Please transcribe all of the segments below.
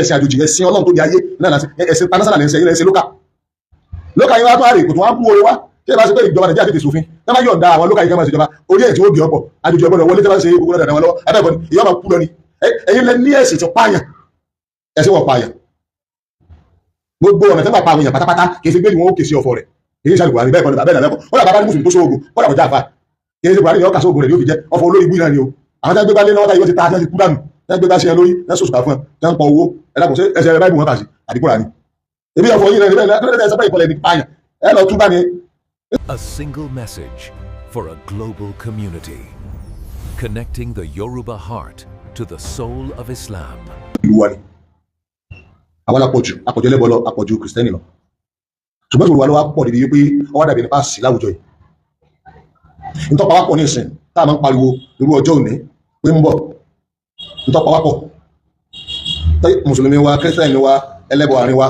ẹ̀sìn àjòjì ẹ̀sìn Ọlọ́run tó di ayé náà láti ẹ̀sìn international ẹ̀sìn lókà yìí wá tó àrè kò tó wá mú oore wá kí ẹ bá ṣe pé ìjọba Nàìjíríà tètè sòfin tí wọ́n bá yọ̀ǹda àwọn lókà yìí kí wọ́n máa ṣèjọba orí ẹ̀ tí ó di ọ̀pọ̀ àjòjì ọ̀gbọ́dọ̀ wọlé tí wọ́n ṣe gbogbo náà dáadáa lọ́wọ́ abẹ́ẹ̀kọ́ ni ìyá máa kú lọ ni ẹ̀yin lẹ ní ẹ̀sìn tí pààyàn ẹ̀sìn wọ̀ pààyàn gbogbo ọ̀nà tí wọ́n pa àwọn èèyàn pátápátá kì í ṣe gbé ni wọ́n ó kè sí ọ̀fọ̀ rẹ̀ èyí ṣàlùkù Buhari bẹ́ẹ̀ kọ́ ni bàbá wọ́n làbá ní mùsùlùmí tó ṣóògùn wọ́n làbọ̀já àfà kì í ṣe Buhari ni ọkà sóògùn rẹ̀ yóò fi jẹ́ ọ̀fọ̀ olórí ibú náà ni o àwọn tí wọ́n gbé bá lé lọ́wọ́ táyé wọ́n ti ta àti kú dànù tí wọ́n gbé bá ṣe lórí náà sòsùkà fún ẹ tí wọ́n pọ̀ owó ẹ̀dá kò sí ẹsẹ̀ rẹ̀ báyìí wọn kà sí àdìpọ̀ rà ní ebi ọ̀fọ̀ yìí náà A single message for a global community, connecting the Yoruba heart to the soul of Islam. Àwọn àpọ̀jù ẹlẹ́bọ lọ àpọ̀jù kìrìsìtẹ́nì lọ ṣùgbọ́n ìṣòro wa ló wá pọ̀ níbi wípé ọwọ́ dàbí nípa sí láwùjọ yìí nítọ́pá wá pọ̀ ní ìsìn tá a máa ń pariwo irú ọjọ́ òní pé ń bọ̀ nítọ́pá wá pọ̀ mùsùlùmí wa kìrìsìtẹ́nì wa ẹlẹ́bọ àárín wa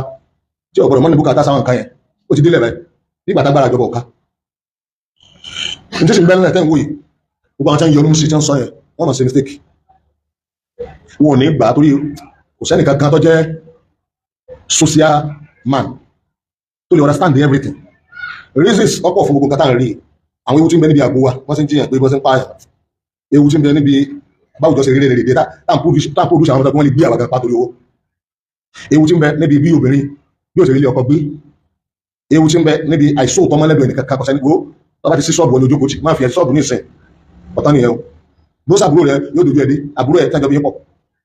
tí ọ̀gbọ̀dọ̀ mọ́ ní bùkátà sáwọn nǹkan yẹn ó ti délẹ̀ báyìí nígbà tágbára ìjọba ọ̀ká ní tí sì ń bẹ́ẹ̀ nílẹ̀ tẹ́ ń wòye gbogbo àwọn tí ń yọnu sí tí ń sọ yẹn wọ́n mọ̀ sí mistake wọn ò ní gbà torí kò sẹ́nìkan kan tó jẹ́ social man to understand everything reasons ọ̀pọ̀ fún gbogbo nǹkan tá à ń rí àwọn ewu tí ń bẹ níbi àgbo wa wọ́n sì ń jiyàn pé bọ́ sí ń pààyàn ewu tí ń bẹ níbi báwùjọ ṣe rí rèé tá à ń produce àwọn ọmọdé wọn lè gbé àwọn kan pàtó owó ewu tí ń bẹ níbi bí obìnrin bí òṣèré ilé ọkọ gbé ewu tí ń bẹ níbi àìsóòtọ́ mọ́lẹ́bí ẹnìkan kan kọ̀ṣẹ́ nígbó tó bá ti sí ṣọ́ọ̀bù wọn lójókòó tí máa fi ṣọ́ọ̀bù ní ìsìn ọ̀tán nìyẹn o bó sàbúrò rẹ yóò dojú ẹdí àbúrò ẹ̀ tẹ́jọ́ bí pọ̀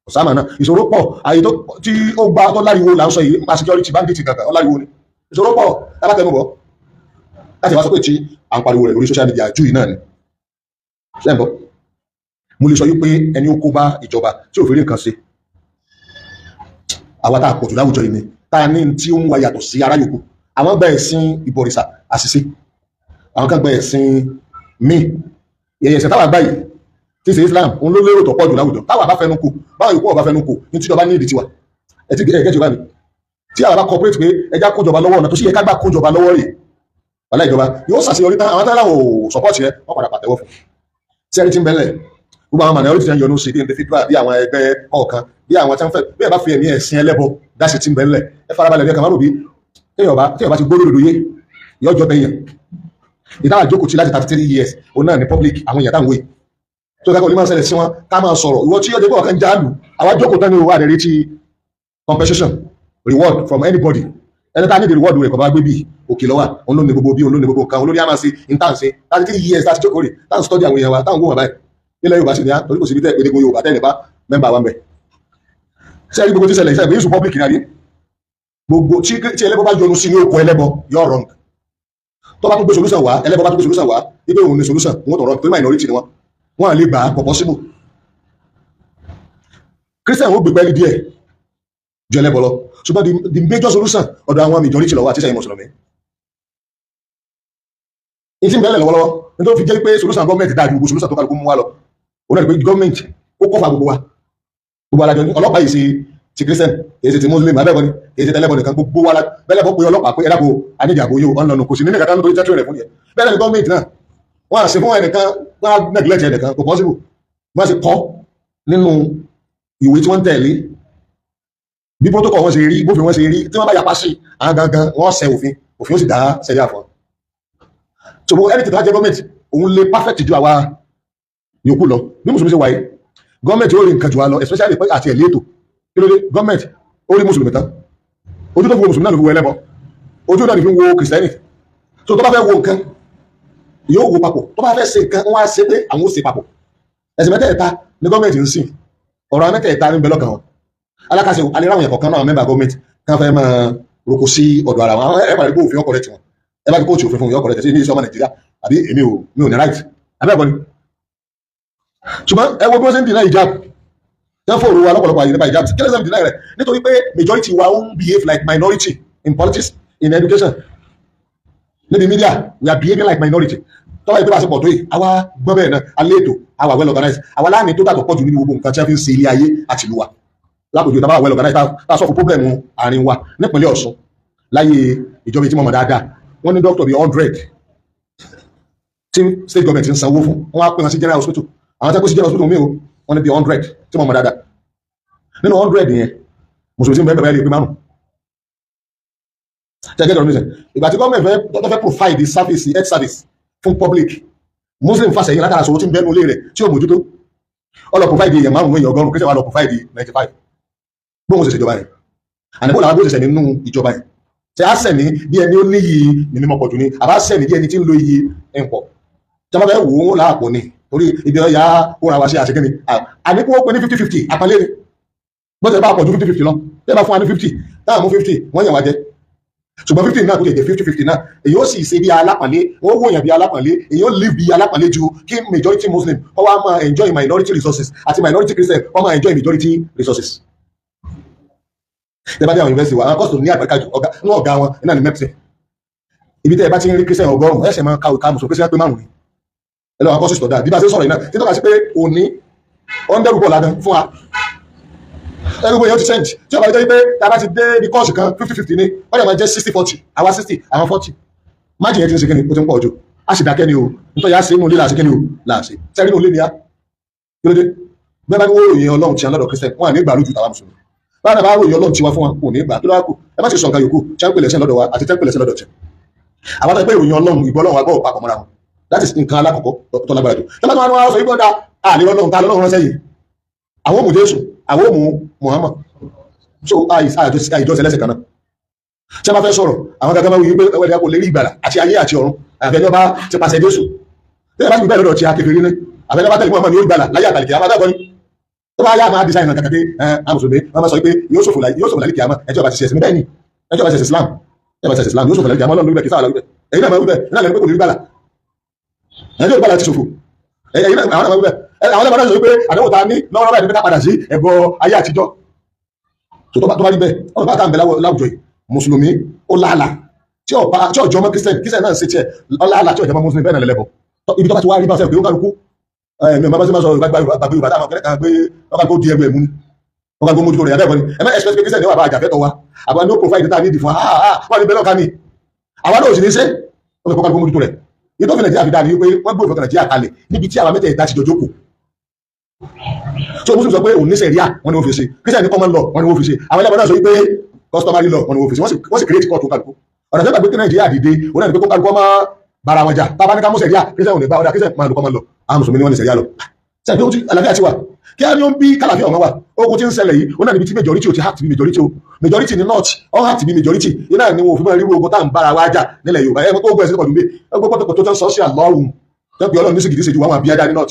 ọ̀sánà náà ìṣòro pọ̀ àyè tí ó gba tó láriwo là ń sọ yìí nípa security bandit kankan ó láriwo ni ìṣòro pọ̀ lábàtẹnubọ̀ láti wá sọ pé tí à ń pariwo rẹ̀ lórí social media jù yìí náà ni ṣẹ́ǹbọ̀ mo lè sọ yí pé ẹni ó kó bá ìjọba tí ò fi rí nǹkan ṣe àwa tá a pọ̀jù láwùjọ yìí ni tá a ní tí ó ń wa yàtọ̀ sí ará yòókù àwọn gba ẹ̀sìn ìbọ̀rìṣà àṣìṣe àwọn kan gba ẹ̀sìn míì ẹ̀sìn táwa gbà yìí tí ṣe Islam òun ló lérò tó pọ̀jù láwùjọ táwa bá fẹnu kò báwọn yòókù ọba fẹnu kò ní tíjọba ní ìdí tiwa ẹ̀kẹ́jọba mi tí àwọn bá cooperate pé ẹjá kójọba lọ́wọ́ ọ̀nà tó sì yẹ ká gbà kójọba lọ́wọ́ rẹ̀ wàlá ìjọba yóò ṣàṣeyọrí tán àwọn táwọn ò support yẹn wọ́n padà pàtẹ́wọ́ fún sẹ́rí tí ń bẹ́lẹ̀ gbogbo àwọn minority tí ń yọnu sí bí individual bí àwọn ẹgbẹ́ ọ̀kan bí àwọn tí wọ́n fẹ́ bí ẹ bá fi ẹ̀mí ẹ̀sìn ẹlẹ́bọ dáṣe tí ń bẹ́lẹ̀ ẹ farabalẹ̀ bí ẹ kàn má rò bí téèyàn bá ti gbóló lòdò yé yọjọ bẹyàn ìdáwà jókòó tí láti 33 years òun náà ní public àwọn èèyàn táwọn wé tó kẹ́kọ̀ọ́ ní máa ń ṣẹlẹ̀ sí wọn ká máa sọ̀rọ̀ ìwọ tí yọjọ pé ọ̀kan jáàlù àwọn jókòó tán ní owó àdẹ̀rẹ́ ti compensation reward from anybody ẹni tá a ní the reward rẹ̀ kọ̀ bá gbé bí òkè lọ́wà òun ló ní gbogbo bí òun ló ní gbogbo nǹkan olórí àmà sí intanṣe 33 years láti jókòó rẹ̀ táwọn study àwọn èèyàn wa táwọn gbóhùn báyìí nílẹ̀ Yorùbá sì ní torí kò sí bí tẹ́ Yorùbá tẹ́ nípa mẹ́mbà wa ń bẹ̀ sẹ́ẹ̀rí gbogbo tí ṣẹlẹ̀ ìṣẹ́ ìgbésù public ní adé gbogbo tí ẹlẹ́bọ bá yọnu sí ní oko ẹlẹ́bọ yọ wrong tó bá tún gbé solution wá ẹlẹ́bọ bá tún gbé solution wá ibi òun ní solution wọn tọrọ pé minority ni wọn à lè gbà pọ̀ possible Christian ó gbé pẹ́ẹ́lí díẹ̀ ju ẹlẹ́bọ lọ ṣùgbọ́n the major solution ọ̀dọ̀ àwọn majority lọ́wọ́ àti sẹ́yìn mùsùlùmí ìtì ń bẹ́ẹ̀lẹ̀ lọ́wọ́lọ́wọ́ nítorí fi jẹ́ pé solution gọ́ọ̀mẹ̀ntì dáa ju gbogbo solution tó kálukú mú wá lọ òun náà pé gọ́ọ̀mẹ̀ntì ó kọ́fà gbogbo alájọ ní ọlọ́pàá yìí sí ti Christian èyí ti Muslim abẹ́bọ̀ ni èyí ti tẹ́lẹ̀bọ̀ nìkan gbogbo wa bẹ́lẹ̀bọ̀ pé ọlọ́pàá pé ẹ̀dàkọ̀ aníjàgbó yóò ọ̀nà kò sí nínú ìkàtà nítorí tẹ́tù rẹ̀ fún yẹn bẹ́ẹ̀ ni gọ́ọ̀mẹ̀ntì náà wọ́n á ṣe fún ẹnìkan wọ́n á neglect ẹnìkan kò possible wọ́n á ṣe kọ́ nínú ìwé tí wọ́n tẹ̀lé bí protocol wọn ṣe rí bófin wọn ṣe rí tí wọ́n bá yapa sí àwọn gangan wọ́n ṣe òfin ó sì dá ṣẹlẹ̀ àfọ́n so ẹni tí tó bá jẹ́ gọ́ọ̀mẹ̀ntì òun lè perfect ju àwa yòókù lọ bí mùsùlùmí ṣe wáyé gọ́ọ̀mẹ̀ntì ó rí nǹkan jù wá lọ especially pé àti ẹ̀lẹ́ ètò kí ló dé gọ́ọ̀mẹ̀ntì ó rí mùsùlùmí tán ojú tó fi wo mùsùlùmí náà ló fi wo ẹlẹ́bọ ojú náà ló fi wo kìrìsìtẹ́nì so tó bá fẹ́ wo nǹkan yóò wo papọ̀ tó bá fẹ́ ṣe nǹkan wọ́n á ṣe pé àwọn ó ṣe papọ̀ ẹ̀sìn mẹ́tẹ̀ẹ̀ta ní gọ́ọ̀mẹ̀ntì ń sìn ọ̀rọ̀ mẹ́tẹ̀ẹ̀ta ní bẹ́lọ́kàn wọn alákàṣe alẹ́ráwọn ẹ̀kọ́ kan náà mẹ́mbà gọ́ọ̀mẹ̀ntì kan fẹ́ máa roko sí ọ̀dọ̀ ara wọn ẹ̀ pàdé bó òfin ọkọ̀ rẹ̀ tiwọn ẹ bá ti kóòtù òfin fún mi ọkọ̀ rẹ̀ tẹ̀sí ní ìṣọ́mọ Nàìjíríà àbí èmi ò ní right abẹ́ẹ̀kọ́ ni ṣùgbọ́n ẹ wo bí wọ́n ṣe ń dìnnà ìjáàbù tẹ́ fòrò wa lọ́pọ̀lọpọ̀ àyè nípa ìjáàbù kí lẹ́sẹ̀ ń dìnnà rẹ̀ nítorí pé majority wa ń behave like minority in politics in education níbi media we are behaving like minority tọ́wọ́ ìpínlẹ̀ àṣepọ̀ tó yìí àwa gbọ́ bẹ́ẹ̀ náà alẹ́ ètò àwa well organized àwa láàmì tó tàtọ̀ pọ̀ jù nínú gbogbo nǹkan tí a fi ń ṣe ilé ayé àti ìlú wa lápòjú ìtàbá well organized tá a sọ fún problem àárín wa nípínlẹ̀ Ọ̀ṣun láyé ìjọba tí mo mọ̀ dáadáa wọ́n ní doctor bíi 100 tí state government ń sanwó fún wọn á pè wọn sí general hospital àwọn tẹ́kọ̀ sí general hospital mi o wọ́n ní bíi 100 tí mo mọ̀ dáadáa nínú 100 yẹn mùsùlùmí tí ń bẹ́ẹ̀ bẹ́ẹ̀ lè pé márùn ṣẹ́gẹ́ dọ̀rọ̀ níṣẹ́ ìgbà tí gọ́ọ̀mẹ̀ntì fẹ́ provide the service health service fún public muslim fàṣẹ yìí látara sọ̀rọ̀ tí ń bẹ́ẹ̀ nulẹ̀ rẹ̀ tí ó mójútó ọlọ provide èèyàn márùn èèyàn ọgọ́rùn kírísẹ̀ wà lọ provide 95 gbóhùn ṣẹṣẹ ìjọba yẹn àníbò làwọn bó ṣẹṣẹ nínú ìjọba yẹn ṣe á sẹ̀ ní bí ẹni ó níyì ní mímọ́ pọ̀jù ni àbá sẹ̀ ní bí ẹni tí ń lo iye ẹ̀ǹpọ̀ tí wọ́n fẹ́ wò ó láàpọ̀ ni torí ibi ọ̀yà òun àwa ṣe àṣekẹ́ni àníkó ó pé ní 50-50 àpọ́nlé ni bọ́sẹ̀ bá pọ̀ ju 50-50 lọ tẹ́ bá fún wa ní 50 táwọn mú 50 wọ́n yàn wá jẹ ṣùgbọ́n 50 náà tó jẹ́ 50-50 náà èyí ó sì ṣe bí alápọ̀nlé wọ́n wò yàn bí alápọ̀nlé èyí ó live bí alápọ̀nlé ju kí majority muslim wọ́n wá máa enjoy minority resources àti minority christian wọ́n máa enjoy majority resources. tẹ́ bá dé àwọn university wa àwọn kọ́sùn ní àgbàkájù ọ̀gá wọn iná ní mẹ́pìsẹ̀ ibi tẹ́ ẹ bá ti ń rí christian ọgọ́rùn-ún ẹ̀ṣẹ̀ máa ká mùsùlùmí christian pé márùn-ún ẹ lọ́wọ́ kọ́sùn sọ̀dá bí bá ṣe sọ̀rọ̀ iná tí tọ́ka sí pé òní ó ń dẹ́rù bọ̀ ládàn fún wa everybody yóò ti change tí ọba jẹ́ pé tá a bá ti dé ibi kọ́ọ̀sì kan 50-50 ni wọ́n yà máa jẹ́ 60-40 àwa 60 àwọn 40 májì yẹn ti ń ṣe kíni ó ti ń pọ̀ jù a sì dákẹ́ ni o nítorí a ṣe inú ilé làṣẹ kíni o làṣẹ sẹ́rí inú ilé ni a kí ló dé bẹ́ẹ̀ bá ní wọ́n ròyìn ọlọ́run tí a lọ́dọ̀ Christian wọn à ní gbà lójú tàwa mùsùlùmí báyìí náà bá ròyìn ọlọ́run tí wa fún wa kò ní gbà kí ló wá kù ẹ má ṣe sọ nǹkan yòókù tí a ń pèlè ẹsẹ̀ lọ́dọ̀ wa àti tí a ń pèlè ẹsẹ̀ lọ́dọ̀ tẹ̀ àwọn tó ń pè ìròyìn ọlọ́run ìgbọ́ ọlọ́run wa gbọ́ papọ̀ mọ́ra wọn láti nǹkan alákọ̀ọ́kọ́ tó lágbára jù tọ́lá tó wá sọ yìí gbọ́dá àlè ọlọ́run ta lọ́run ránṣẹ́ yìí àwọn òmù Jésù àwọn òmù Muhammad so àìjọsẹ̀ lẹ́sẹ̀ kan náà tí a bá fẹ́ sọ̀rọ̀ àwọn gẹ́gẹ́ máa wí pé ẹwẹ́dẹ́ kò lè rí ìgbàlà àti ayé àti ọ̀run àfẹ́jọ́ bá ti pàṣẹ Jésù tí a bá ti gbẹ́ lọ́dọ̀ tí a kékeré ní àfẹ́jọ́ bá tẹ̀lé Muhammad yóò ìgbàlà láyé àtàlìkì àmà dágbọ́n tó bá yá máa design náà kàkàké àmùsùlùmí wọ́n máa sọ pé yóò ṣòfò lálìkì àmà ẹjọ́ bá ti ṣe ẹ̀sìn bẹ́ẹ̀ ni ẹjọ́ bá ti ṣe Islam yóò ṣòfò lálìkì àmà Ọlọ́run lórí bẹ́ẹ̀ kí sáà lórí bẹ́ẹ̀ ẹ̀yin náà máa wí bẹ́ẹ̀ iná lẹ́nu pé kò ní ìgbàlà ẹjọ́ ìgbàlà ti ṣòfò ẹ̀yin náà máa wí bẹ́ẹ̀ àwọn ẹlẹ́mọ̀ọ́ náà sọ pé àdéhùn ta ní lọ́wọ́ báyìí ní ká padà sí ẹ̀bọ ayé àtijọ́ tó bá rí bẹ́ẹ̀ ọ̀rọ̀ bá tàbí láwùjọ yìí mùsùlùmí ó láàlà tí ọjọ́ mọ́ kírísítẹ̀n náà ṣe tiẹ̀ ọláàlà tí ọjọ́ mọ́ mùsùlùmí bẹ́ẹ̀ náà lẹ́lẹ́bọ̀ ibi tó bá ti wá rí bá ṣe pé ó kálukú ẹ̀mí ọmọ bá ṣe máa sọ ìgbàgbà Yorùbá táwọn kẹ́lẹ́ kan pé wọ́n kálukú di ẹgbẹ́ ẹ̀mú ni wọ́n kálukú mójútó rẹ̀ abẹ́ẹ̀kọ́ ni ẹ̀mẹ́ expect pé kírísítẹ̀n ní wà bá àjàfẹ́ tọ́ wa àwọn no provide data need fún wọ́n ní bẹ́ẹ̀ lọ́ka ni àwọn náà ò sì ní ṣe wọ́n kọ́ kálukú mójútó rẹ̀ ìtọ́ fi Nàìjíríà fi dáa ni wípé wọ́n gbé òfin Nàìjíríà kalẹ̀ níbi tí àwọn mẹ́tẹ̀ẹ̀ta ti jọjọ́ kù so muslim sọ pé òun ní sẹ̀ríà wọn ni wọ́n fi ṣe christian ní common law wọn ni wọ́n fi ṣe àwọn ẹlẹ́bọn náà sọ wípé customary law wọn ni wọ́n fi ṣe wọ́n sì create court kálukú ọ̀nà tẹ́gbà pé kí Nàìjíríà dìde òun náà ní pé kó kálukú ọmọ bara wọn jà tábà ní ká mú sẹ̀ríà christian ò ní bá ọ̀dà christian máa lo common law àwọn mùsùlùmí ni wọ́n ní sẹ̀ríà lọ sẹ́yìn pé àlàáfíà ti wà kí á ní ó ń bí kálàfíà ọ̀hún wa ogun tí ń ṣẹlẹ̀ yìí ó náà níbi tí majority ò ti have to be majority o majority ni not all have to be majority iná ni wọn ò fi máa rí ogun tá à ń bára wa jà nílẹ̀ Yorùbá ẹ̀ mọ́ tó gbọ́ ẹ̀sìn pọ̀jù mbẹ́ ẹgbẹ́ pọ̀tọ̀pọ̀ tó tán social lọ́rùn tó bí Ọlọ́run ní sìgìdì ṣe ju àwọn àbíyájá ní not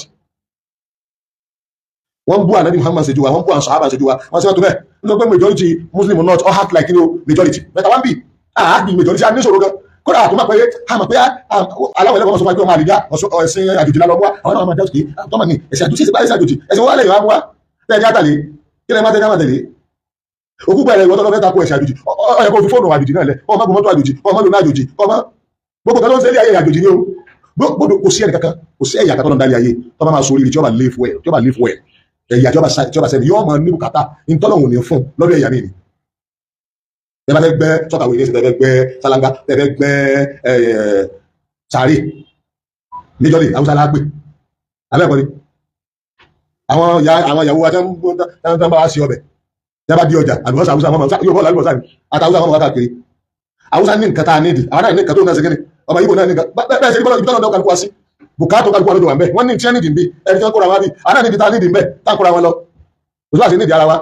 wọ́n bú ànábì Muhammad ṣe ju wa wọ́n bú àwọn sàhábà ṣe ju wa wọ́n sì wọ́n tó bẹ́ẹ̀ nínú pé majority muslim not all act like you know majority mẹ́ta wọ́n bì àgbì majority a ní ìṣòro gan kódà àtúmọ̀ pé àmọ̀ pé aláwọ̀ ẹlẹ́gbọ̀n sọ fún wa pé ọmọ àdìgá ẹ̀sìn àjòjì lálọ́ mú wa àwọn náà máa dáwọ́ sí tọ́mọ̀ ní ẹ̀sìn àjòjì sí ẹ̀sìn àjòjì ẹ̀sìn wọ́n lẹ́yìn wá mú wa tẹ́lẹ̀ àtàlẹ́ kí lẹ́ẹ̀ má tẹ́lẹ̀ má tẹ̀lé òkú pẹ̀lẹ́ ìwọ́n tọ́lọ́ fẹ́ takò ẹ̀sìn àjòjì ọ̀yẹ́ kò fi fóònù àjòjì náà lẹ̀ ọmọ gbọmọtò àjòjì ọmọ lónà àjòjì ọmọ gbogbo kan ló ń ṣe ilé ayé àjòjì ni o gbogbo kò sí ẹnì kankan kò sí ẹ̀yà kankan dárí ayé tó bá máa sọ oríire tí ó bá live well ẹ̀yà tí ó bá sẹ́ni yóò máa ní bùkátà ìtọ́lọ̀wò ní fún lọ́dọ̀ ẹ̀yà mi ni ẹ bá fẹ́ gbẹ́ sọ́kàwé ní ẹ̀sìn tẹ́fẹ́ gbẹ́ sálángá tẹ́fẹ́ gbẹ́ sàárè níjọ́lì haúsá lágbè abẹ́ẹ̀kọ́ ni àwọn ìyàwó wa tán bá wá sí ọbẹ̀ tí a bá di ọjà àlùbọ́sà haúsá wọn yóò bọ́ àlùbọ́sà ni àtàwùsá wọn wá káàkiri haúsá ní nǹkan tá a nídìí àwọn náà ní nǹkan tó ń náà ṣe kéde ọmọ Ìgbò náà ní nǹkan bẹ́ẹ̀ ṣe ibi tọ́lọ́ dọ́kàn kó wá sí bùkátà kálukú àlejò wà ń bẹ wọn ní tí wọn nídìí ń bí ẹni tí wọn kóra wá bí àwọn náà nídìí tá a nídìí ń bẹ tá a kóra wọn lọ òṣùwà sí nídìí ara wa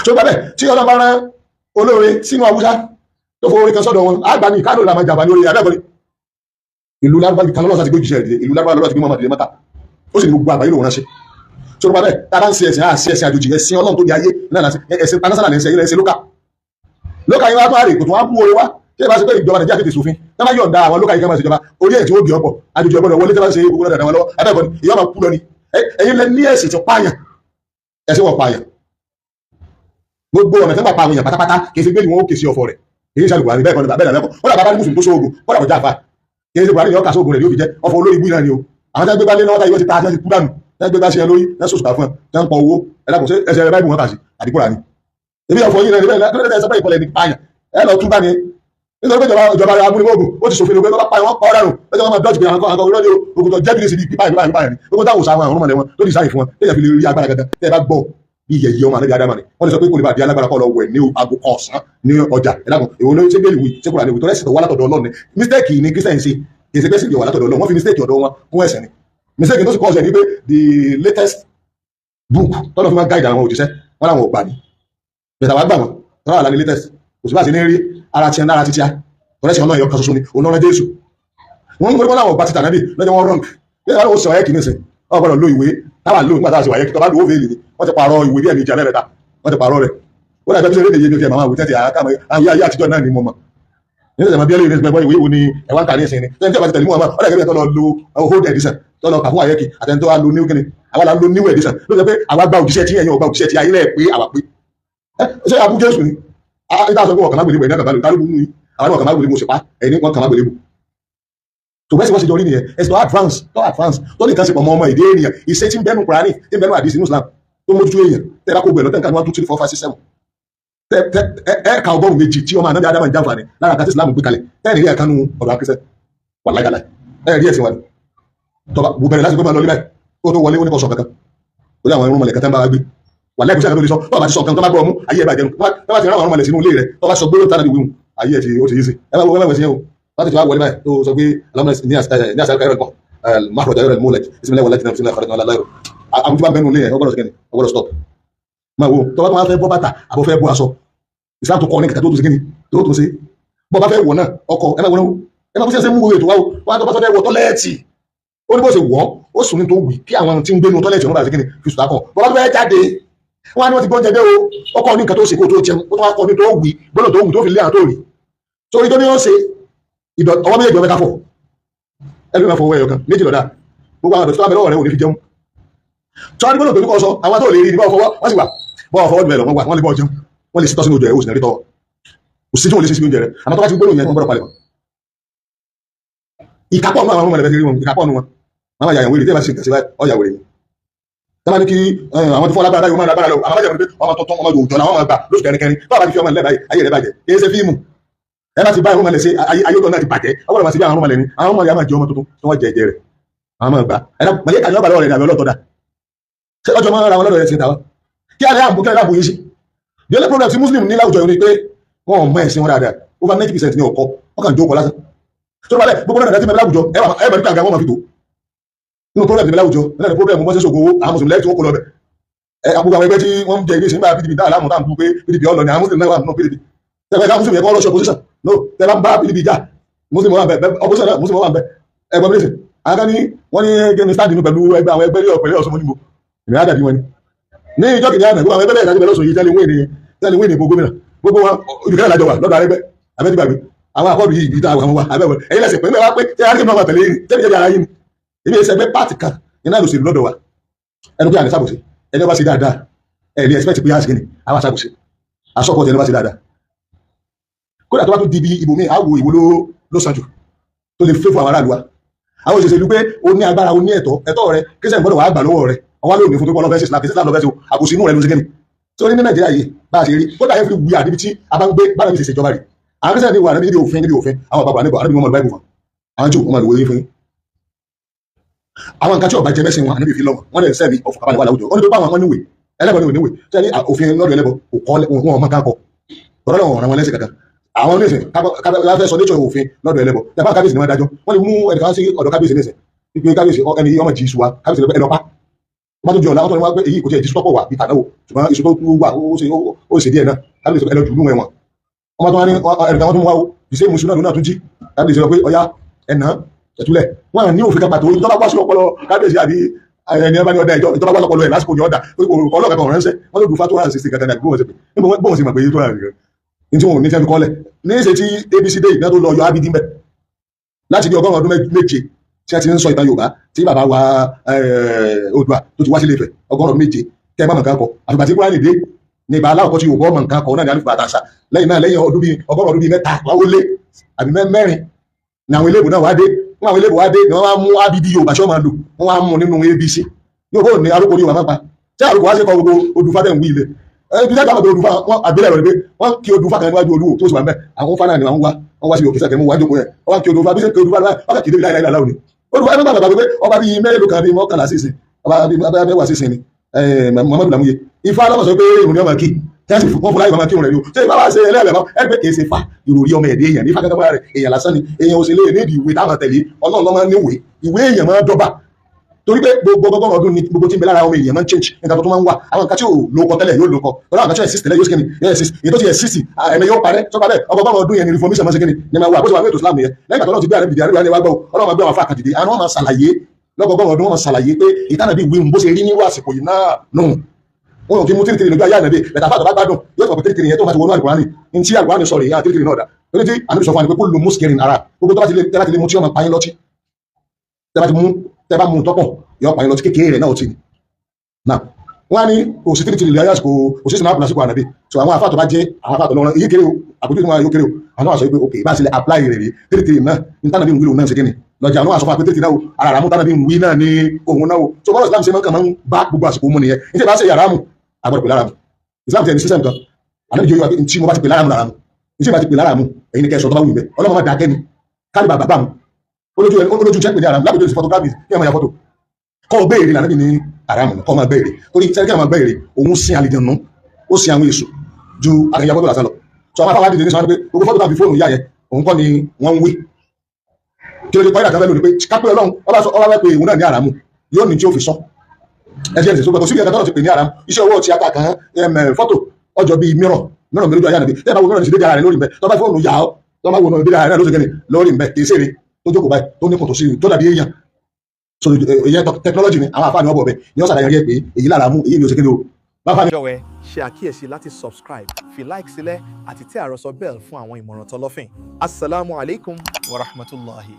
tó gbà bẹ́ẹ̀ tí Ọlọ́run bá rán olóore sínú Haúsá tó fowó orí kan sọ́dọ̀ wọn àgbà ní Kánò làmà jàmbá ní orí abẹ́ẹ̀kọ́ni ìlú lárúbáwá kan lọ́sà ti gbé jìṣẹ́ ìlú lárúbáwá lọ́sà ti gbé Muhammad mọ́ta ó sì ní gbogbo àgbáyé lòun ránṣẹ́ tó gbà bẹ́ẹ̀ tá a bá ń ṣe ẹ̀sìn ẹ̀sìn àjòjì ẹ̀sìn Ọlọ́run tó di ayé náà ẹ̀sìn panásálà lẹ́sẹ̀ ẹ̀sìn lókà yín wá tó àrè kò tó wá mú oore wá tí ẹ bá ṣe pé ìjọba Nàìjíríà tètè sòfin tí wọ́n yọ̀ǹda àwọn lókà yìí kan máa ṣèjọba orí ẹ̀ tí ó di ọ̀pọ̀ àjòjì ọ̀gbọ́dọ̀ wọlé tí wọ́n ṣe gbogbo náà dáadáa lọ́wọ́ abẹ́ẹ̀kọ́ni ìyá máa kú lọ ni ẹ̀yin lẹ ní ẹ̀sìn ti pààyàn ẹ̀sìn wọ̀ pààyàn gbogbo ọ̀nà tí wọ́n pa àwọn èèyàn pátápátá kì í ṣe gbé ni wọ́n ó kè sí ọ̀fọ̀ rẹ̀ èyí ṣàlùkù àrí bẹ́ẹ̀ kọ́ni bẹ́ẹ̀ lẹ́kọ̀ọ́ wọ́n làbá ní mùsùlùmí tó ṣóògùn wọ́n làbọ̀ jáfa kì í ṣe buhari ni ọkà sóògùn rẹ̀ yóò fi jẹ́ ọ̀fọ̀ olórí ibú náà ni o àwọn tí wọ́n gbé bá lé lọ́wọ́ táyé wọ́n ti ta àti kú dànù tí wọ́n gbé bá ṣe lórí náà sòsùkà fún ẹ tí wọ́n pọ̀ owó ẹ̀dàkùn ẹsẹ̀ rẹ̀ báyìí wọn kà sí àdìkú rà ní. ebi ọ̀fọ̀ yìí náà ni bẹ́ẹ̀ lẹ́sẹ̀ bẹ́ẹ̀ ìpọlẹ̀ ní pààyàn ẹ lọ tún bá ní nítorí pé ìjọba amúnibóògùn ó ti ṣòfin pé tó bá pa wọn pa ọ̀daràn lọ́jọ́ wọn máa dọ́jú pé àwọn ọ̀rọ̀ ní ogun tó jẹ́ bílíṣì ní pípa ìpáyà ní ogun táwọn òṣà àwọn ọ̀rọ̀ mọ̀lẹ́ wọn tó di sáyìn fún wọn tẹ́yà fi lè rí agbára gẹ́gẹ́ tẹ́ bá gbọ́ bí yẹyẹ ọmọ ànábì Ádámù ni wọ́n lè sọ pé kò lè bá di alágbára kọ́ lọ wẹ̀ ní aago ọ̀sán ní ọjà ẹ̀dàkùn èwo ló ṣe bẹ́ẹ̀lì wí ṣé kúrò àníwì tó rẹ́sì tó wá látọ̀dọ̀ Ọlọ́run ni mistake ni Christian ṣe kì í ṣe pé sì yọ̀ wá látọ̀dọ̀ Ọlọ́run wọ́n fi mistake ọ̀dọ̀ wọn fún ẹ̀sẹ̀ ni mistake tó sì kọ́ ọ̀sẹ̀ ni pé the latest book tọ́lọ́ fi máa guide àwọn òjíṣẹ́ wọn làwọn ò gbà ní bẹ̀tà wá gbà wọn tọ́lọ́ àlàní latest kò sí bá ṣe ní rí ara tiẹ̀ lára títí a tọ́lẹ́sì ọ̀nà ìyọ̀kan ṣoṣo ni olórin Jésù wọ́n ń gbọ́dọ̀ láwọn ọba títà nábì lọ́jọ́ wọn rọrùn yẹ́n wọ́n sọ ẹ̀kì nísìn wọ́n gbọ́dọ̀ lo ìwé táwà lò nígbà táwà sí wáyé kí tọ́ba lo òfin ìlú ni wọ́n ti pààrọ̀ ìwé bí ẹ̀mí ìjà mẹ́rẹ̀ta wọ́n ti pààrọ̀ rẹ̀ ó dàgbẹ́ bí ṣe léde yé bí màmá àwùjẹ́ ti àkàmọ́ ayé àtijọ́ náà ni mo mọ̀ nígbà tí wọ́n bí ẹlẹ́yìn nígbà ìwé wo ni ẹ̀wá ń ta ní ìsìn ni tẹ́ni tí a bá ti tẹ̀lé mú wọn ó dàgbẹ́ bí ẹ̀ tọ́ lọ lo old edition tọ́ lọ kà fún àyẹ́kì àtẹ̀ntọ́ wa lo new kini àwa la lo new edition ló sọ pé àwa gba òjíṣẹ́ tí ẹ̀yin ọgbà òjíṣẹ́ tí ayé lẹ̀ pé àwa pé ṣé àbú Jésù ni ìta sọ pé wọ́n kàn má gbèlébù ẹ̀ ní àgbàlù tá ló mú yín àwọn ọkàn má gbèlébù mo sì pa ẹ̀ ní wọ́n kàn má gbèlébù tó bẹ́ẹ̀ sì wọ́n ṣe jọ rí nìyẹn ẹ̀sìn tó advance tó ní kan ṣe pọ̀ mọ́ ọmọ èdè ènìyàn ìṣe tí ń bẹ́nu Kùránì tí ń bẹ́nu àdìsí Islam tó mójútó èèyàn tẹ́lá kó gbẹ̀lọ́ tẹ́ǹkà 1 2 3 4 5 6 7 ẹ̀ka ọgọ́rùn méjì tí ọmọ ànábì Ádámù ń jàǹfààní lára àkàtì Islam gbé kalẹ̀ tẹ́ẹ̀nì rí ẹ̀kánú ọ̀dọ̀ akẹ́sẹ̀ wà lágàlá ẹ̀rí ẹ̀sìn wa ni tọba bù bẹ̀rẹ̀ láti gbé máa lọ líbẹ̀ ó tó wọlé ó ní kọ́ sọ kankan ó ní àwọn irun mọ̀lẹ̀ kẹta ń bá wa gbé wà láì kùsà kan tó lè sọ tọ́ba ti sọ nǹkan tó bá gbọ́ ọmú ayé ẹ̀ bàjẹ́ nu tọ́ba ti rán àwọn mọ̀lẹ̀ sínú ilé rẹ̀ tọ́ba sọ gbé tánà bí wíwù ayé ẹ̀ ti ó ti yí sí ẹ bá wọ́n wẹ̀ sí yẹn o láti fi wá wọlé báyìí tó sọ pé alámọ̀ ní àṣà kẹrẹ kọ máàrọ̀ jẹ́ rẹ̀ múlẹ̀ ìsinmi wọlé tìǹbù sílẹ̀ kọ́rẹ́ náà láyọ̀ àwọn tí wọ́n bẹ́ẹ̀ nù lé yẹn ọgbọ́dọ̀ sẹ́kẹ̀ni ọgbọ́dọ̀ stop máa wo tọ́ba tó máa fẹ́ bọ́ bàtà àbọ̀ fẹ́ bọ́ aṣọ Islam tó kọ́ ní kẹta tó tó sẹ́kẹ̀ni tó tó ṣe bọ́ bá fẹ́ wọ̀ náà ọkọ̀ ẹ máa bó ṣe mú wo ètò wa o wọ́n á tọ́ bá tọ́ fẹ́ wọ tọ́lẹ́ẹ̀tì ó ní bó ṣe wọ̀ ó sùn ní tó wì kí àwọn tí ń gbénu tọ́lẹ́ẹ̀tì ọ̀nà bá sẹ́kẹ̀ni fi sùn lákọ̀ bọ́ bá fẹ́ jáde wọ́n á ní wọ́n ti gbọ́njẹ dé o ọkọ̀ ní nǹkan tó ṣe kó tó jẹun ó tó wá kọ́ ní tó wì gbọ́dọ̀ tó wì tó fi lé àwọn tó rì sórí tó ní wọ́n ṣe ọwọ́ méjì ọmọ káfọ̀ ẹlú ìmọ̀ fọwọ́ ẹ̀yọ̀kan méjì lọ́dá gbogbo àwọn àbẹ̀tọ́ àbẹ̀lọ́wọ̀ rẹ̀ ò ní fi jẹun tó wá ní gbọ́nà tó ní kọ́ sọ àwọn tó lè rí ní bọ́ fọwọ́ wọ́n sì wà bọ́ fọwọ́ jù ẹ̀ lọ wọ́n lè bọ́ jẹun wọ́n lè sí tọ́sínú ojú ẹ̀ ó sì ní rí tọ́wọ́ kò sí tí wọ́n lè sí sí oúnjẹ rẹ̀ àmọ́ tó bá ti gbóná yẹn wọ́n gbọ́dọ̀ palẹ̀ wọn ìkápọ̀ nù àwọn ọmọ rẹ̀ rí wọn ìkápọ̀ nù wọn máa yà yàn wèrè tí ẹ bá ṣe kẹsì báyìí ọ̀yà wèrè ni tọ́ba ní kí àwọn tó fọ́ lágbára yóò máa lágbára lọ àwọn alájà wọn pé ọmọ tuntun ọmọ òòjọ́ làwọn máa gbà lóṣù kẹrin tó bá ti fi ọmọ ilẹ̀ báyìí ayé rẹ̀ bàjẹ́ èyí ṣe fíìmù ẹ bá ti bá àwọn ọmọ ilẹ̀ ṣe ayélujára náà ti bàjẹ́ ọgbọ́dọ̀ máa ti bí àwọn ọmọ ilẹ̀ ni àwọn ọmọ ilẹ̀ máa jẹ ọmọ tuntun tí wọ́n jẹ ẹ̀jẹ̀ rẹ̀ àwọn máa gbà ẹ̀dá mọ̀lẹ́ kàní ọgbà lọ́wọ́ rẹ̀ ní àbẹ̀ ọlọ́tọ̀dà ṣé ọjọ́ máa ń ra wọn lọ́dọ̀ rẹ̀ ti ń ta wá kí alẹ́ àmú kí alẹ́ àmú yín sí the only problem tí muslim ní láwùjọ yìí ni pé wọn ò mọ ẹ̀sìn wọn dáadáa over 90% ní ọkọ wọn kàn jókòó lásán tó bá lẹ gbogbo náà tí mẹbí láwùjọ ẹ bá nípa àga wọn máa fi tó nínú problem tí mẹbí láwùjọ náà ní problem wọn ṣe ṣògo owó àwọn mùsùlùmí lẹ́yìn tí wọ́n kó lọ bẹ̀ ẹ àbúgbò àwọn ẹgbẹ́ tí wọ́n ń jẹ ìgbésí nígbà PDP dáa láàmú táàmù pé PDP ọlọ ni àwọn muslim náà wà nínú PDP tẹ́fẹ́ ká muslim yẹ kọ́ lọ́ṣọ́ opposition no tẹ́fẹ́ ń bá PDP jà muslim wà bẹ̀ opposition náà muslim wà bẹ̀ ẹgbẹ́ mílíọ̀sì àga ní wọ́n ní gẹ́ni stand inú pẹ̀lú ẹgbẹ́ àwọn ẹgbẹ́ ọ̀pẹ̀lẹ̀ ọ̀sán mọ́júmọ́ ìrìn àdàbí wọn ni ní ìjọ kìíní àná gbogbo àwọn ẹgbẹ́ bẹ́ẹ̀ láti lọ́sùn yìí tẹ́lẹ̀ wíìnì gbogbo gómìnà gbogbo wọn olùkẹ́lẹ̀ lájọ wà lọ́dọ̀ àrẹ́gbẹ́ abẹ́tìgbàgbé àwọn akọ́bí yìí ìta àwọn wa abẹ́wọ̀ ẹ̀yìn lẹ́sìn pé mẹ́wàá pé tí a rí mọ́ tẹ̀lé yìí tẹ́lẹ̀ jẹ́ ara yìí ni èmi ẹsẹ̀ ẹgbẹ́ pààtì kan iná lòsì lọ́dọ̀ wa ẹnu pé àní sàbòsí ẹni ọba sí dáadáa ẹni expect pé yáàsì kìíní àwọn sàbòsí asọ́pọ̀ ẹni ọba sí dáadáa kódà tó bá tún di ibi ìbò mi àwò ìwò ló sàn jù tó lè fẹ́ fún àwọn aráàlú wa àwọn òṣèṣèlú pé o ní agbára o ní ẹ̀tọ́ rẹ kí sẹ́yìn gbọ́dọ̀ wàá gbà lọ́wọ́ rẹ ọwọ́ lóòní fún tó kọ́ lọ́fẹ́ sí islam kí islam lọ́fẹ́ sí àbòsí inú rẹ ló ń ṣe kẹ́ni tó ní nàìjíríà yìí bá a ṣe rí kódà yẹn fi wí àdíbi tí a bá ń gbé bára mi ṣe ṣèjọba rí àwọn kí sẹ́yìn ní wà níbi òfin àwọn bàbá níbọ̀ àdébí wọn mọ̀ báyìí fún àwọn tí wọn mọ̀ lówó yín fún yín àwọn nǹkan tí ọba jẹ mẹ́sìn wọn àníbi fi lọ́wọ́ wọn lè sẹ́ẹ̀mí ọ̀fọ̀ kábàlẹ̀ wà láwùjọ wọn ni tó bá wọn níwèé ẹlẹ́bọ̀ níwèé sẹ́ni òfin lọ́dọ̀ ẹlẹ́bọ̀ wọn ọmọ káàkọ́ ọ̀rọ̀ wọn ọ̀rọ̀ wọn lẹ́sìn kankan àwọn oníṣẹ́ kábẹ́ sọ nature òfin lọ́dọ̀ ẹlẹ́bọ̀ tẹ́fà kábíyèsí ni wọ́n dájọ́ wọ́n lè mú ẹnìkan sí ọ̀dọ̀ kábíyèsí níṣẹ́ pípé kábíyèsí ẹni ọmọ jì ìṣúwa kábíyèsí ẹlọ́pàá wọ́n tó jọ ọ̀la wọ́n tó ní wá pé èyí kò tiẹ̀ jì sọ́pọ̀ wà bí tànáwò ṣùgbọ́n ìṣú tó wà ó ṣe díẹ̀ náà kábíyèsí ẹlọ́ jù lúwẹ̀ wọn wọ́n tó wá ní ẹnìkan tó mú wá ó ìṣe mùsùlùmí náà tún jí kábíyèsí lọ pé ọya ẹ̀nà ẹ̀túlẹ̀ wọ́n ní òfin kápá tó ìjọba wá sí ọpọlọ kábíyèsí àbí ẹni ọba ní ọdá ìjọba wá lọpọlọ ẹ̀ lásìkò ní ọdá ọlọ́kà kan ránṣẹ́ wọ́n ló dùn fátó ránṣẹ́ sí kankan àgbóhùn ṣe pé bóhùn sí mà pé tó rà rẹ̀ ní tí wọn ò ní fẹ́ fi kọ́lẹ̀ ní ṣe tí abc dé ìgbà tó lọ yọ abidi mbẹ láti bí ọgọ́rùn ọdún méje tí a ti ń sọ ìtàn Yorùbá tí bàbá wa Oòduà tó ti wá sílé Ifẹ̀ ọgọ́rùn méje kẹ́ ẹ má mọ̀ nǹkan kọ àfìgbà tí Kúránì dé ní ìbá aláwọ̀ tí Yorùbá mọ̀ nǹkan kọ náà ní alùpùpù àtàṣà lẹ́yìn náà lẹ́yìn ọgọ́rùn ọdún bíi mẹ́ta wáwó lé àbí mẹ́rin ní àwọn ilé ìbò náà wá dé wọn àwọn ilé ìbò wá dé ni wọ́n wá mú abidi Yorùbá tí wọ́n máa lò wọ́n wá mú nínú abc Yorùbá ò ní arúgbó Yorùbá má pa tí àrùkù wá sí kọ gbogbo Odùfá tẹ̀ ń wí ilé ẹbí tí a gbàgbọ́ Odùfá wọn àgbélẹ̀ rẹ̀ pé wọ́n kí Odùfá kan níwájú Olúwo tó sì wà mẹ́ àwọn fánà ni wọ́n wá sí òkè sẹ́kẹ̀ mú wájú kúrẹ̀ wọ́n kí Odùfá bí sẹ́ kí Odùfá wọ́n kì í débi láìláìlá òní Odùfá ẹgbẹ́ bàbá pé ọba bíi mẹ́rin kan bíi mọ́kànlá sísìn ọba bíi mẹ́wàá sísìn ni Muhammadu Lamuye ifá lọ́mọ̀ sọ pé ìrùn ní ọmọ kí tẹ́sí fún fúnláyé ọmọ kí òun rẹ̀ ni o ṣé ìfá wá ṣe ẹlẹ́ẹ̀lẹ́ mọ́ ẹgbẹ́ kìí ṣe fa ìròrí ọmọ ẹ̀dẹ́ èèyàn ní fákẹ́tọ́ rẹ̀ èèyàn lásán ni èèyàn ò sì lè nídìí ìwé táwọn tẹ̀lé ọlọ́run lọ́mọ níwèé ìwé èèyàn máa dọ́bà torí pé gbogbo ọgọ́rùn ọdún ni gbogbo tí ń bẹ lára ọmọ èèyàn máa ń change nǹkan tó máa ń wà àwọn nǹkan tí ò lóko tẹ́lẹ̀ yóò lóko ọ̀rọ̀ àwọn kan tí ò exist tẹ́lẹ̀ yóò ṣe kíni yóò exist èyí tó ti exist ẹ̀mẹ̀ yóò parẹ́ tó parẹ́ ọgọ́rùn ọdún yẹn ni reformation máa ṣe kíni ni máa wà bó ṣe wà ní ètò Islam yẹn lẹ́yìn ìgbà tó ti gbé àrẹ bìdì àríwá ni wá gbọ́ ọlọ́run máa gbé àwọn afá àkàdìdì àwọn máa ṣàlàyé lọ́gọ́gọ́rùn ọdún wọn máa ṣàlàyé pé ìtànàbí wíwùn bó ṣe rí nírú àsìkò yìí náà nù wọn ò kí mú tírìtìrì lójú ayé ànàbí bẹ̀tà fàtọ̀ bá gbádùn yóò tọ̀ pé tírìtìrì yẹn tó máa ti wọnú àlùkùránì ní tí àlùkùránì sọ̀rọ̀ yìí tírìtìrì náà dà lórí tí ànàbí sọ fún wa ni pé kó lo muskirin ara gbogbo tó bá ti lè mú tí wọ́n máa payín lọ́tí tẹ́ bá mú tọ́pọ̀ yọ payín lọ́tí kékeré rẹ̀ náà ti náà wọ́n á ní òsì tírìtìrì lè ayásìkò òsì sinmi àpùlásìkò ànàbí so àwọn afáàtọ̀ bá jẹ́ àwọn afáàtọ̀ lọ́rọ̀ iye kéré o àpòjú tí wọ́n yóò kéré o àwọn àṣọ pé òkè bá sílẹ̀ apply rẹ̀ rí tírìtìrì náà ní tánàbí ń wí lòun náà ṣe kíni lọ́jà àwọn àṣọ fún apẹ́tẹ́tì náà ara àràmú tánàbí ń wí náà ní òun náà so bọ́lá Islam ṣe máa ń bá gbogbo àsìkò mú nìyẹn ní tí ìbá ṣe yàrá mu àgbọ̀dọ̀ pè lára mu Islam ti ẹni sísẹ́m kan ànábì yóò yọ tí mo bá ti pè lára mu lára mu tí mo bá ti pè lára mu èyí ni kẹsàn-án tó bá wù mí bẹ́ẹ̀ ọlọ́mọ máa dà kẹ́ni kárí bàbá mu olójú check pè ní ara mu lábẹ́jọ́ ìsìn photography kí ẹ máa ya fọ́tò kọ́ béèrè lànà bí ní ara mu kọ́ máa béèrè torí sẹ́ni kí ẹ máa béèrè òun sin àlejànú ó sin àwọn èso ju àkànyà fọ́tò lásán lọ so àwọn afáwádìí ní sọ pé gbogbo fọ́tò náà fi fóònù yá yẹ òun kọ́ ni wọ́n ń wí kí ló dé kọ́ ìdàkẹ́ lónìí pé kápẹ́ ọlọ́run ọba fẹ́ pé òun náà ní ara mu yóò ní tí ó fi sọ ẹjẹ ẹsẹ sọgbọn kò síbi ẹka tọ́lọ̀ ti pè ní ara iṣẹ́ owó ti ata kan fọ́tò ọjọ́ bíi mìíràn méjì ayé ànàbí tẹ́ bá wo mìíràn ní síbi ara rẹ̀ lórí mbẹ́ tọ́ bá fóònù yà ọ́ tọ́ bá wo náà ìbílẹ̀ ara rẹ̀ lóṣù kẹ́ni lórí mbẹ́ kì í ṣeré tó jókòó báyìí tó ní kòtò sí tó dàbí èèyàn so èyí technology ni àwọn àfáàní ọbọ̀ bẹ̀ ni wọ́n sàdáyẹ rí ẹ pé èyí lára mú èyí ni ó ṣe kéde o. jọ̀wẹ́ ṣe àkíyèsí láti subscribe fi like sílẹ̀ àti tẹ àròsọ bell fún àwọn ìmọ̀ràn tọlọ́fìn. Assalamu alaikum wa rahmatullahi.